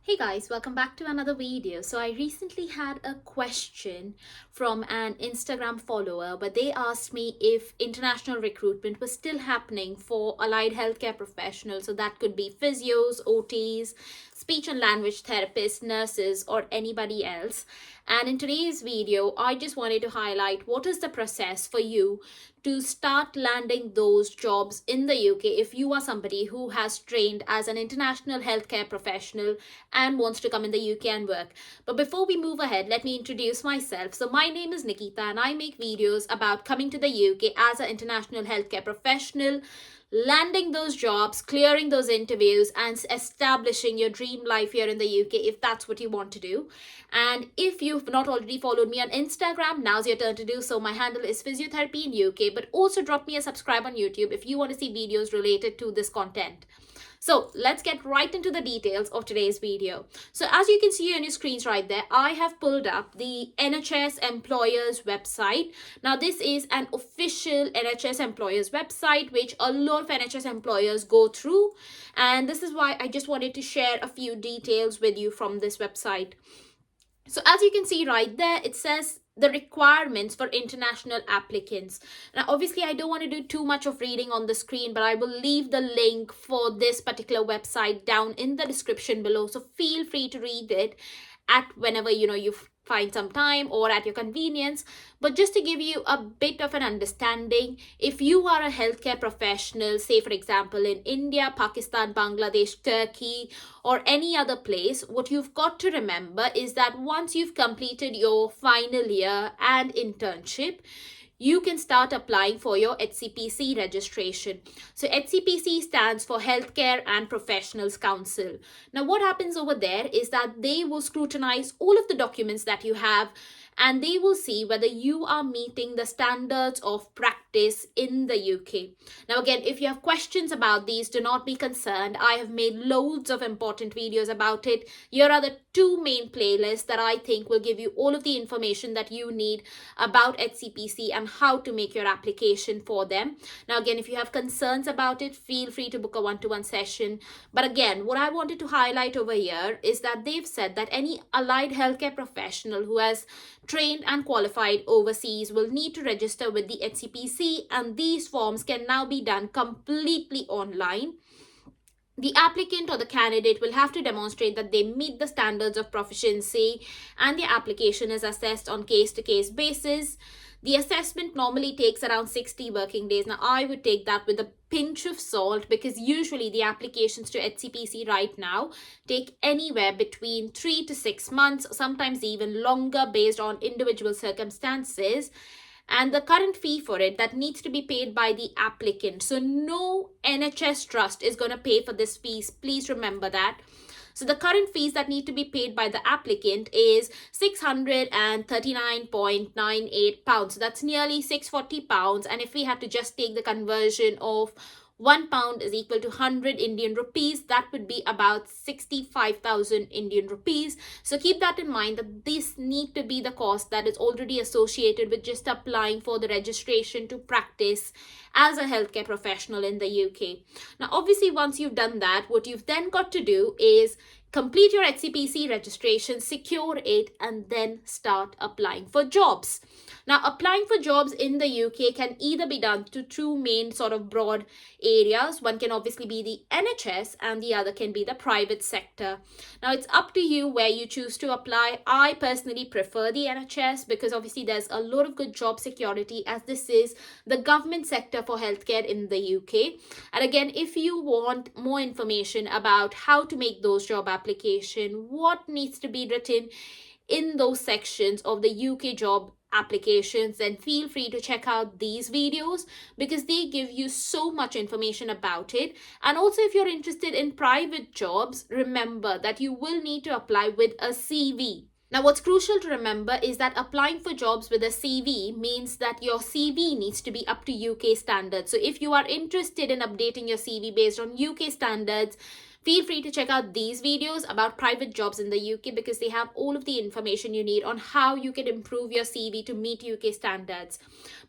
Hey guys, welcome back to another video. So I recently had a question from an Instagram follower, but they asked me if international recruitment was still happening for allied healthcare professionals. So that could be physios, OTs, speech and language therapists, nurses, or anybody else. And in today's video, I just wanted to highlight what is the process for you to start landing those jobs in the UK if you are somebody who has trained as an international healthcare professional and wants to come in the UK and work. But before we move ahead, let me introduce myself. So my name is Nikita and I make videos about coming to the UK as an international healthcare professional, landing those jobs, clearing those interviews, and establishing your dream life here in the UK if that's what you want to do. And if you've not already followed me on Instagram, now's your turn to do so. My handle is physiotherapy in UK, but also drop me a subscribe on YouTube if you want to see videos related to this content. So let's get right into the details of today's video. So as you can see on your screens right there, I have pulled up the NHS employers website. Now this is an official NHS employers website which a lot of NHS employers go through, and this is why I just wanted to share a few details with you from this website. So as you can see right there, it says the requirements for international applicants. Now, obviously, I don't want to do too much of reading on the screen, but I will leave the link for this particular website down in the description below. So feel free to read it at whenever you find some time or at your convenience. But just to give you a bit of an understanding, if you are a healthcare professional, say for example in India, Pakistan, Bangladesh, Turkey, or any other place, what you've got to remember is that once you've completed your final year and internship, you can start applying for your HCPC registration. So HCPC stands for Healthcare and Professionals Council. Now what happens over there is that they will scrutinize all of the documents that you have, and they will see whether you are meeting the standards of practice in the UK. Now again, if you have questions about these, do not be concerned. I have made loads of important videos about it. Here are the two main playlists that I think will give you all of the information that you need about HCPC and how to make your application for them. Now again, if you have concerns about it, feel free to book a one-to-one session. But again, what I wanted to highlight over here is that they've said that any allied healthcare professional who has trained and qualified overseas will need to register with the HCPC, and these forms can now be done completely online. The applicant or the candidate will have to demonstrate that they meet the standards of proficiency, and the application is assessed on case-to-case basis. The assessment normally takes around 60 working days. Now, I would take that with a pinch of salt because usually the applications to HCPC right now take anywhere between 3 to 6 months, sometimes even longer based on individual circumstances. And the current fee for it that needs to be paid by the applicant. So no NHS trust is going to pay for this fees. Please remember that. So the current fees that need to be paid by the applicant is £639.98. So that's nearly £640. And if we had to just take the conversion of £1 is equal to 100 Indian rupees, that would be about 65,000 Indian rupees. So keep that in mind, that this need to be the cost that is already associated with just applying for the registration to practice as a healthcare professional in the UK. Now, obviously, once you've done that, what you've then got to do is complete your HCPC registration, secure it, and then start applying for jobs. Now, applying for jobs in the UK can either be done to two main sort of broad areas. One can obviously be the NHS and the other can be the private sector. Now, it's up to you where you choose to apply. I personally prefer the NHS because obviously there's a lot of good job security, as this is the government sector for healthcare in the UK. And again, if you want more information about how to make those job application, what needs to be written in those sections of the UK job applications, then feel free to check out these videos because they give you so much information about it. And also, if you're interested in private jobs, remember that you will need to apply with a CV. Now, what's crucial to remember is that applying for jobs with a CV means that your CV needs to be up to UK standards. So if you are interested in updating your CV based on UK standards, feel free to check out these videos about private jobs in the UK because they have all of the information you need on how you can improve your CV to meet UK standards.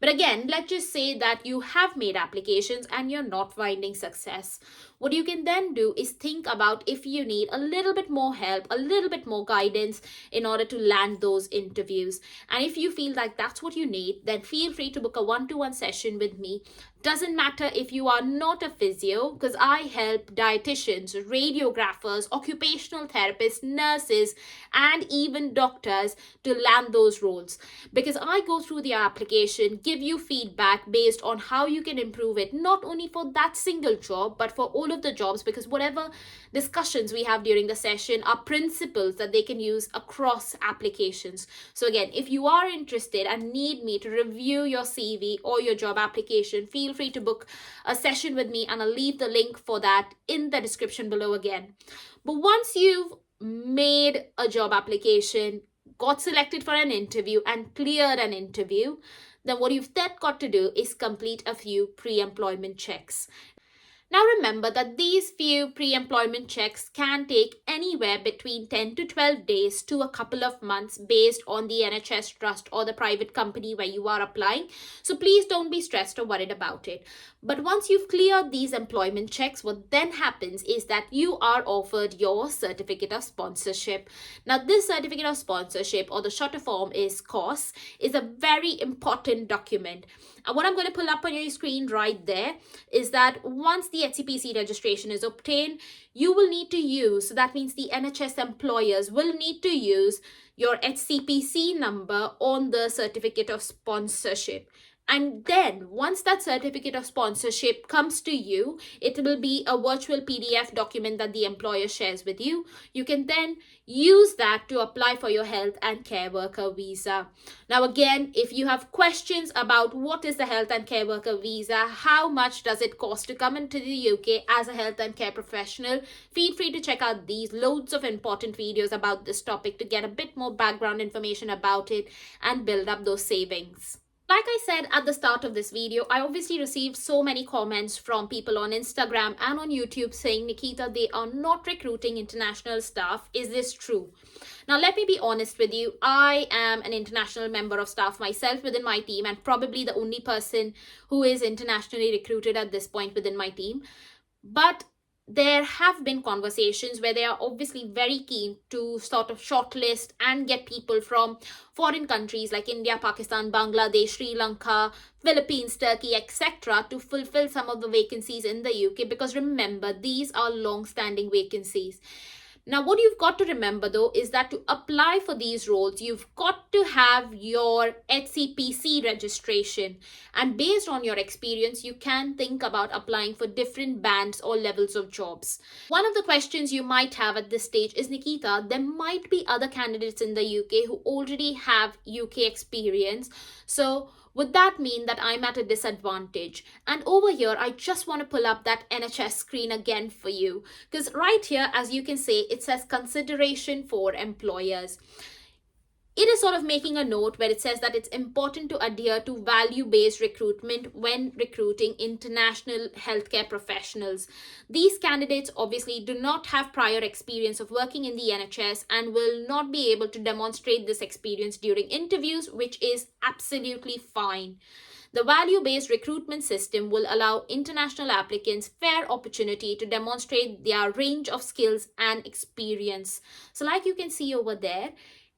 But again, let's just say that you have made applications and you're not finding success. what you can then do is think about if you need a little bit more help, a little bit more guidance in order to land those interviews. And if you feel like that's what you need, then feel free to book a one-to-one session with me. Doesn't matter if you are not a physio, because I help dietitians, radiographers, occupational therapists, nurses, and even doctors to land those roles. Because I go through the application, give you feedback based on how you can improve it, not only for that single job, but for all of the jobs, because whatever discussions we have during the session are principles that they can use across applications. So again, if you are interested and need me to review your CV or your job application, feel free to book a session with me, and I'll leave the link for that in the description below again. But once you've made a job application, got selected for an interview and cleared an interview, then what you've then got to do is complete a few pre-employment checks. Now remember that these few pre-employment checks can take anywhere between 10 to 12 days to a couple of months based on the NHS trust or the private company where you are applying. So please don't be stressed or worried about it. But once you've cleared these employment checks, what then happens is that you are offered your certificate of sponsorship. Now this certificate of sponsorship, or the shorter form is COS, is a very important document. And what I'm going to pull up on your screen right there is that once the HCPC registration is obtained, you will need to use, so that means the NHS employers will need to use your HCPC number on the certificate of sponsorship. And then once that certificate of sponsorship comes to you, it will be a virtual PDF document that the employer shares with you. You can then use that to apply for your health and care worker visa. Now again, if you have questions about what is the health and care worker visa, how much does it cost to come into the UK as a health and care professional, feel free to check out these loads of important videos about this topic to get a bit more background information about it and build up those savings. Like I said at the start of this video, I obviously received so many comments from people on Instagram and on YouTube saying, Nikita, they are not recruiting international staff. Is this true? Now, let me be honest with you. I am an international member of staff myself within my team, and probably the only person who is internationally recruited at this point within my team. But there have been conversations where they are obviously very keen to sort of shortlist and get people from foreign countries like India, Pakistan, Bangladesh, Sri Lanka, Philippines, Turkey, etc. to fulfill some of the vacancies in the UK, because remember, these are long-standing vacancies. Now, what you've got to remember though is that to apply for these roles, you've got to have your HCPC registration. And based on your experience, you can think about applying for different bands or levels of jobs. One of the questions you might have at this stage is, Nikita, there might be other candidates in the UK who already have UK experience. So would that mean that I'm at a disadvantage? And over here, I just want to pull up that NHS screen again for you. Because right here, as you can see, it says consideration for employers. It is sort of making a note where it says that it's important to adhere to value-based recruitment when recruiting international healthcare professionals. These candidates obviously do not have prior experience of working in the NHS and will not be able to demonstrate this experience during interviews, which is absolutely fine. The value-based recruitment system will allow international applicants fair opportunity to demonstrate their range of skills and experience. So like you can see over there,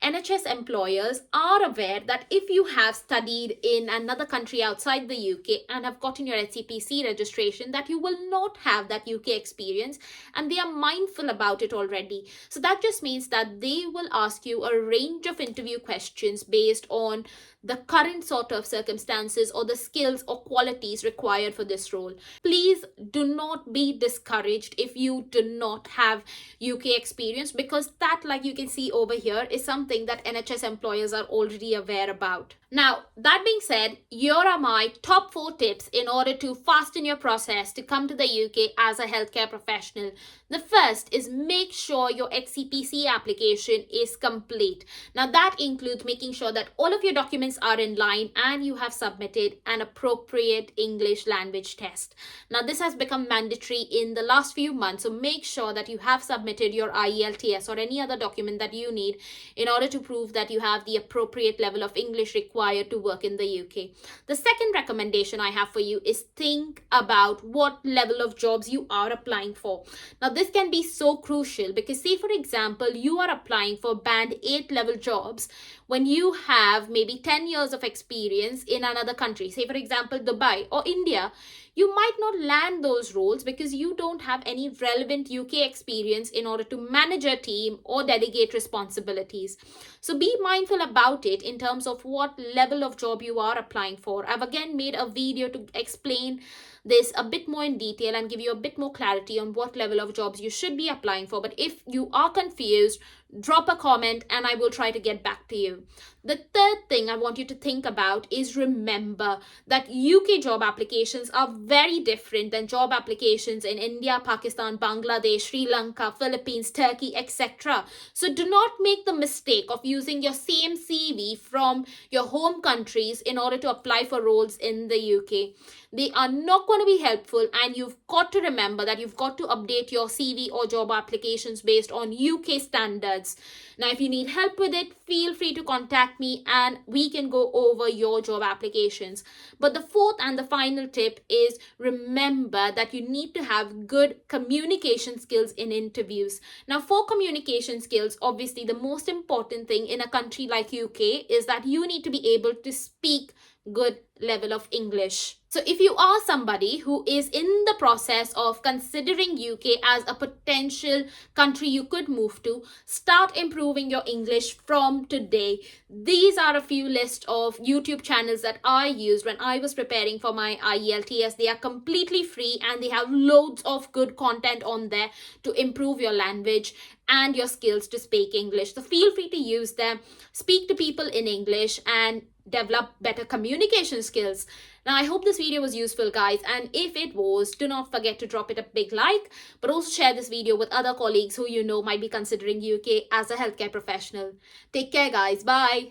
NHS employers are aware that if you have studied in another country outside the UK and have gotten your HCPC registration, that you will not have that UK experience, and they are mindful about it already. So that just means that they will ask you a range of interview questions based on the current sort of circumstances or the skills or qualities required for this role. Please do not be discouraged if you do not have UK experience, because that, like you can see over here, is something that NHS employers are already aware about. Now, that being said, here are my top 4 tips in order to fasten your process to come to the UK as a healthcare professional. The first is make sure your HCPC application is complete. Now, that includes making sure that all of your documents documents are in line and you have submitted an appropriate English language test. Now, this has become mandatory in the last few months, so make sure that you have submitted your IELTS or any other document that you need in order to prove that you have the appropriate level of English required to work in the UK. The second recommendation I have for you is think about what level of jobs you are applying for. Now, this can be so crucial because, say for example, you are applying for band 8 level jobs when you have maybe 10 years of experience in another country, say for example Dubai or India. You might not land those roles because you don't have any relevant UK experience in order to manage a team or delegate responsibilities. So be mindful about it in terms of what level of job you are applying for. I've again made a video to explain this a bit more in detail and give you a bit more clarity on what level of jobs you should be applying for. But if you are confused, drop a comment and I will try to get back to you. The third thing I want you to think about is remember that UK job applications are very different than job applications in India, Pakistan, Bangladesh, Sri Lanka, Philippines, Turkey, etc. So do not make the mistake of using your same CV from your home countries in order to apply for roles in the UK. They are not going to be helpful, and you've got to remember that you've got to update your CV or job applications based on UK standards. Now, if you need help with it, feel free to contact me and we can go over your job applications. But the fourth and the final tip is remember that you need to have good communication skills in interviews. Now, for communication skills, obviously the most important thing in a country like UK is that you need to be able to speak good level of English. So if you are somebody who is in the process of considering UK as a potential country you could move to, start improving your English from today. These are a few list of YouTube channels that I used when I was preparing for my IELTS. They are completely free and they have loads of good content on there to improve your language and your skills to speak English. So feel free to use them, speak to people in English and develop better communication skills. Now, I hope this video was useful, guys, and if it was, do not forget to drop it a big like, but also share this video with other colleagues who you know might be considering UK as a healthcare professional. Take care, guys. Bye.